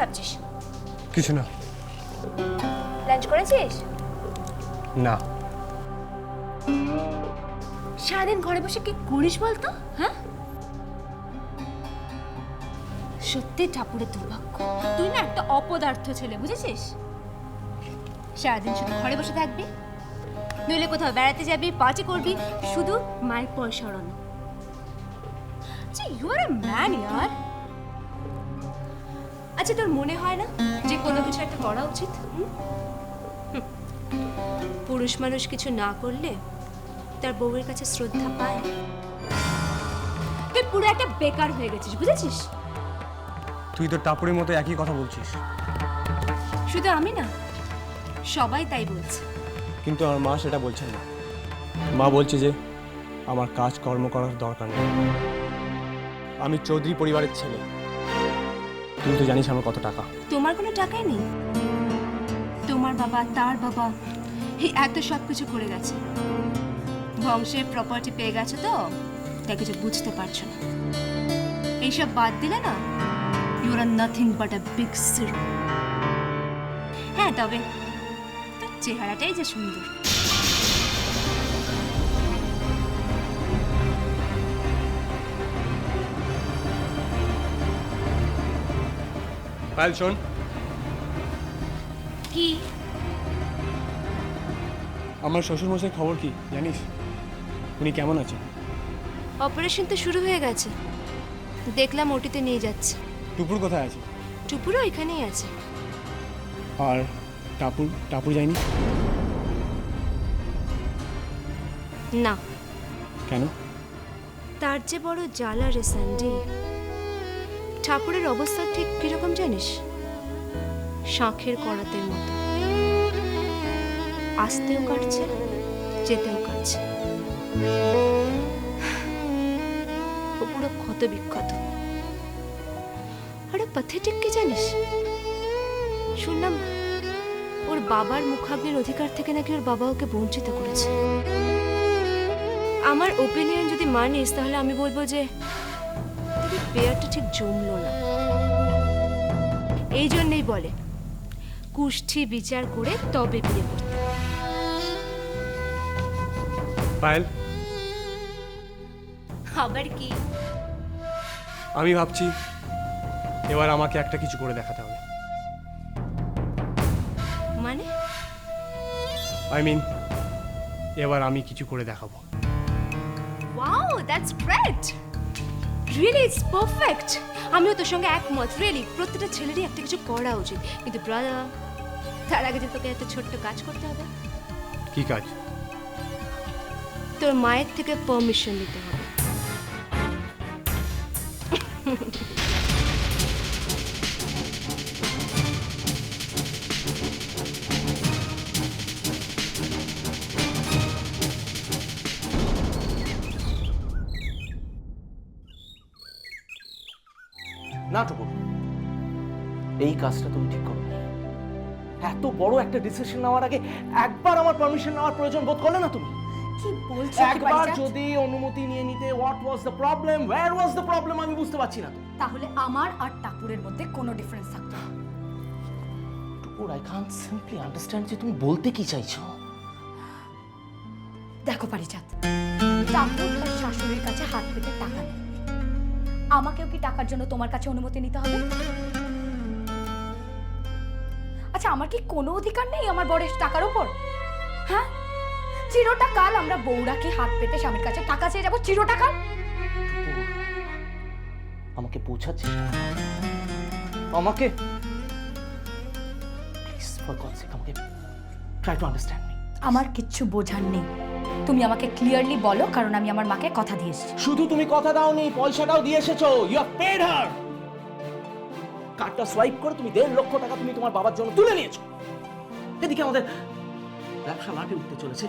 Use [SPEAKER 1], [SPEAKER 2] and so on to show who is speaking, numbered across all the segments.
[SPEAKER 1] ভাবছিস?
[SPEAKER 2] কিছু না।
[SPEAKER 1] লাঞ্চ করেছিস?
[SPEAKER 2] না।
[SPEAKER 1] সারাদিন ঘরে বসে কি করিস বলতো? হ্যাঁ, সত্যি ঠাকুরের দুর্ভাগ্য। তুই না একটা অপদার্থ ছেলে, বুঝেছিস? সারাদিন শুধু ঘরে বসে থাকবি, নইলে কোথাও বেড়াতে যাবি, পার্টি করবি, শুধু মায়ের পয়সা ওড়ানো। আচ্ছা, ইউ আর এ ম্যান ইয়ার। আচ্ছা, তোর মনে হয় না যে কোনো কিছু একটা করা উচিত? পুরুষ মানুষ কিছু না করলে তার বউয়ের কাছে শ্রদ্ধা পায়। তুই পুরো একটা বেকার হয়ে গেছিস, বুঝেছিস?
[SPEAKER 2] তুই তো টাপুরের মতো একই কথা বলছিস।
[SPEAKER 1] শুধু আমি না, সবাই তাই বলছে।
[SPEAKER 2] কিন্তু আমার মা সেটা বলছেন না। মা বলছে যে আমার কাজ কর্ম করার দরকার নেই। আমি চৌধুরী পরিবারের ছেলে। তুই তো জানিস আমার কত টাকা।
[SPEAKER 1] তোমার কোনো টাকাই নেই। তোমার বাবা, তার বাবা এই এত সব কিছু করে গেছে, বংশের প্রপার্টি পেয়ে গেছে, তো তাই কিছু বুঝতে পারছো না। এইসব বাদ দিলে না, you are nothing but a big zero. হ্যাঁ, তবে তোর চেহারাটাই যে সুন্দর।
[SPEAKER 2] পায়েল শোন,
[SPEAKER 1] কি?
[SPEAKER 2] আমার শ্বশুরমশাই খবর কি জানিস? উনি কেমন আছেন?
[SPEAKER 1] অপারেশন তো শুরু হয়ে গেছে, দেখলাম ওটিতে নিয়ে যাচ্ছে।
[SPEAKER 2] টুপুর কোথায় আছে?
[SPEAKER 1] টুপুরও এখানেই আছে।
[SPEAKER 2] আর টাপুর যায়নি
[SPEAKER 1] না।
[SPEAKER 2] কেন?
[SPEAKER 1] তার যে বড় জ্বালা রে স্যান্ডি। ঠাকুরের অবস্থা ঠিক কিরকম জানিস? শাঁখের করাতের মতো, আসতেও কাটছে, যেতেও কাটছে। ও পুরো ক্ষত বিক্ষত। আরে প্যাথেটিক কি জানিস? শুনলাম ওর বাবার মুখাগ্নির অধিকার থেকে নাকি ওর বাবা ওকে বঞ্চিত করেছে। আমার ওপিনিয়ন যদি মানিস, তাহলে আমি বলবো যে পেয়ারটা ঠিক জমলো না। এই জন্যই বলে কুষ্ঠি বিচার করে তবে বিয়ে করতে।
[SPEAKER 2] পায়েল,
[SPEAKER 1] আবার কি?
[SPEAKER 2] আমি ভাবছি এবার আমাকে একটা কিছু করে দেখাতে হবে।
[SPEAKER 1] মানে?
[SPEAKER 2] আই মিন, এবার আমি কিছু করে দেখাবো।
[SPEAKER 1] Wow, that's great. Really it's perfect. আমিও তোর সঙ্গে একমত। রিয়েলি প্রত্যেকটা ছেলেরই একটা কিছু করা উচিত। কিন্তু ব্রাদার, তার আগে যে তোকে একটা ছোট্ট কাজ করতে হবে।
[SPEAKER 2] কি কাজ?
[SPEAKER 1] তোর মায়ের থেকে পারমিশন নিতে হবে।
[SPEAKER 3] না টুকুর, এই কাজটা তুমি ঠিক করো। এত বড় একটা ডিসিশন নেওয়ার আগে একবার আমার পারমিশন নেওয়ার প্রয়োজন বোধ করলে না তুমি?
[SPEAKER 1] কি বলছো?
[SPEAKER 3] একবার যদি অনুমতি নিয়ে নিতে, what was the problem, where was the problem, আমি বুঝতে পারছি না তো।
[SPEAKER 4] তাহলে আমার আর টাপুরের মধ্যে কোনো ডিফারেন্স থাকতো না।
[SPEAKER 3] টুকুর, আই কান্ট সিম্পলি আন্ডারস্ট্যান্ড যে তুমি বলতে কি চাইছো।
[SPEAKER 4] দেখো পারিজাত, টাপুর তার শাশুড়ির কাছে হাত পেতে টাকা নেয়। আমাকেও কি টাকার জন্য তোমার কাছে অনুমতি নিতে হবে? আচ্ছা, আমার কি কোনো অধিকার নেই আমার বরের টাকার উপর? হ্যাঁ, চিরটা কাল আমরা বউরা কি হাত পেতে স্বামীর কাছে টাকা চেয়ে যাবো? চিরটা কাল?
[SPEAKER 3] টুকুর, আমাকে বোঝাচ্ছিস? আমাকে প্লিজ, ফর গডস সেক, আমাকে ট্রাই টু আন্ডারস্ট্যান্ড মি।
[SPEAKER 4] আমার কিচ্ছু বোঝার নেই। তুমি আমাকে ক্লিয়ারলি বলো, কারণ আমি আমার মাকে কথা দিয়েছি।
[SPEAKER 3] শুধু তুমি কথা দাওনি, পয়সাটাও দিয়ে এসেছো। ইউ হ্যাভ পেড হার। কার্ডটা সোয়াইপ করে তুমি 1.5 লক্ষ টাকা তুমি তোমার বাবার জন্য তুলে নিয়েছো। এদিকে আমাদের ব্যবসা লাটে উঠতে চলেছে,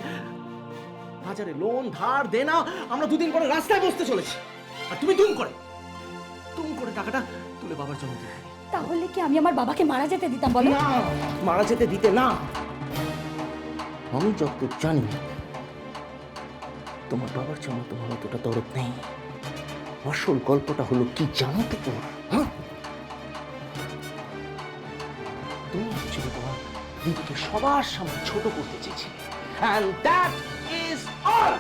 [SPEAKER 3] বাজারে লোন ধার দেনা, আমরা দুদিন পরে রাস্তায় বসতে চলেছি, আর তুমি দুম করে টাকাটা তুলে বাবার জন্য দিলে।
[SPEAKER 4] তাহলে কি আমি আমার বাবাকে মারা যেতে দিতাম বলো?
[SPEAKER 3] না, মারা যেতে দিতে না। আমি যতদূর জানি তোমার বাবার জন্য তোমার অতটা দরদ নেই। আসল গল্পটা হলো কি জানো তো? দিদিকে সবার সামনে ছোট করতে চেয়েছি, and that is all.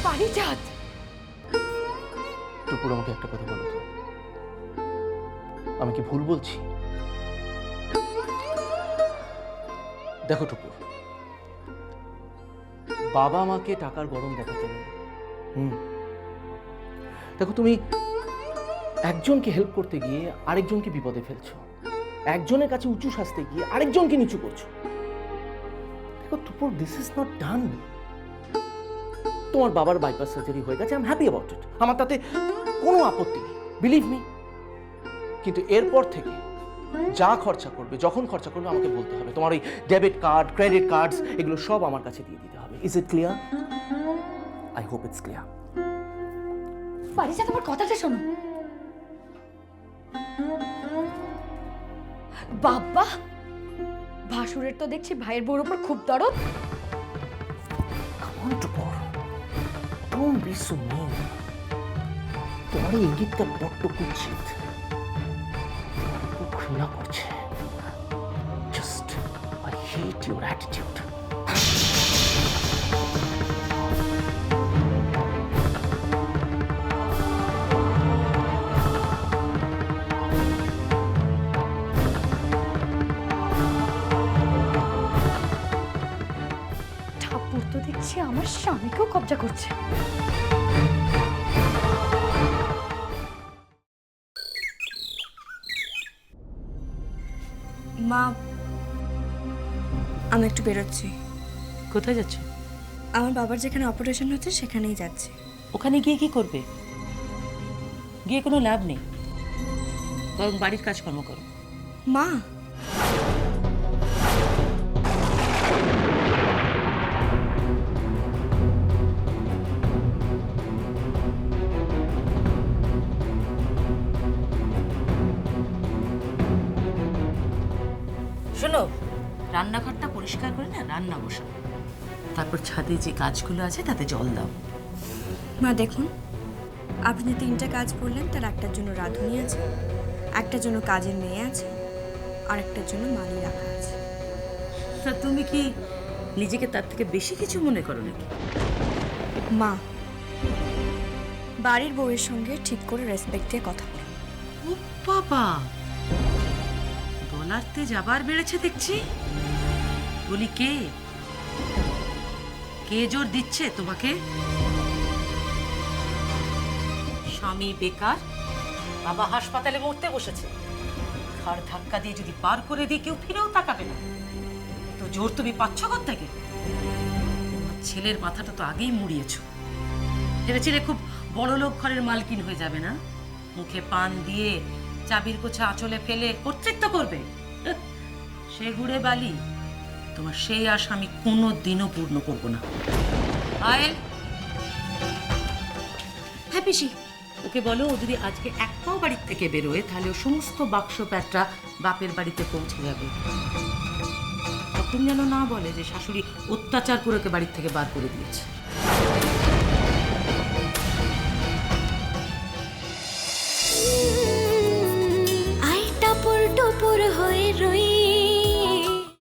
[SPEAKER 4] পারিজাত,
[SPEAKER 3] টুকুর, আমাকে একটা কথা বলো তো, আমি কি ভুল বলছি? দেখো টুকুর, বাবা মাকে টাকার গরম দেখাতে নেই। দেখো, তুমি একজনকে হেল্প করতে গিয়ে আরেকজনকে বিপদে ফেলছো, একজনের কাছে উঁচু সাজতে গিয়ে আরেকজনকে নিচু করছো। দেখো টুকুর, দিস ইজ নট ডান। তোমার বাবার বাইপাস সার্জারি হয়ে গেছে, I am happy about it, আমার তাতে কোনো আপত্তি নেই, বিলিভ মি। কিন্তু এরপর থেকে যা খরচা করবে, যখন খরচা করবে, আমাকে বলতে হবে। তোমার ওই ডেবিট কার্ড, ক্রেডিট কার্ডস, এগুলো সব আমার কাছে দিয়ে দিতে হবে। Is it clear? I hope it's clear.
[SPEAKER 4] Parijat, আমার কথাটা শোনো। বাবা, ভাসুরের তো দেখছি ভাইয়ের বউর উপর খুব দরদ।
[SPEAKER 3] Come on, Tupur. Don't be so mean. তোমার এই ইঙ্গিতটা বড্ড কুৎসিত, খুব ঘৃণা করছে। Just, I hate your attitude.
[SPEAKER 4] ঠাকুর তো দেখছি আমার স্বামীকেও কবজা করছে।
[SPEAKER 5] মা, আমি একটু বেরোচ্ছি।
[SPEAKER 6] কোথায় যাচ্ছ?
[SPEAKER 5] আমার বাবার যেখানে অপারেশন হচ্ছে সেখানেই যাচ্ছি।
[SPEAKER 6] ওখানে গিয়ে কি করবে? গিয়ে কোনো লাভ নেই, বরং বাড়ির কাজকর্ম করো।
[SPEAKER 5] মা,
[SPEAKER 6] শোনো, রান্নাঘরটা পরিষ্কার করে না রান্না বসাও, তারপর ছাদে যে কাজগুলো আছে তাতে জল দাও।
[SPEAKER 5] মা দেখুন, আপনি যে 3টা কাজ বললেন তার একটার জন্য রাঁধুনি আছে, একটার জন্য কাজের মেয়ে আছে, আর একটার জন্য মালি রাখা আছে।
[SPEAKER 6] তা তুমি কি নিজেকে তার থেকে বেশি কিছু মনে করো নাকি?
[SPEAKER 5] মা, বাড়ির বউয়ের সঙ্গে ঠিক করে রেসপেক্ট দিয়ে কথা বলুন।
[SPEAKER 6] ও বাবা, গলার তেজ আবার বেড়েছে দেখছি। বলি, কে কে জোর দিচ্ছে তোমাকে? স্বামী বেকার, বাবা হাসপাতালে মরতে বসেছে, ঘাড় ধাক্কা দিয়ে যদি পার করে দিয়ে কেউ ফিরেও তাকাবে না, তো জোর তুমি পাচ্ছ কোত্থেকে? তোমার ছেলের মাথাটা তো আগেই মুড়িয়েছ। ভেবেছিলে খুব বড় লোক ঘরের মালকিন হয়ে যাবে না? মুখে পান দিয়ে চাবির কোছা আঁচলে ফেলে কর্তৃত্ব করবে। সে ঘুরে বালি, তোমার সেই আশা আমি কোনো দিনও পূর্ণ করব না। আয়েল, হ্যাঁ পিসি, ওকে বলো ও যদি আজকে এক পাও বাড়ির থেকে বেরোয় তাহলে ও সমস্ত বাক্স প্যাটরা বাপের বাড়িতে পৌঁছে যাবে। তখন যেন না বলে যে শাশুড়ি অত্যাচার করে ওকে বাড়ির থেকে বার করে দিয়েছে।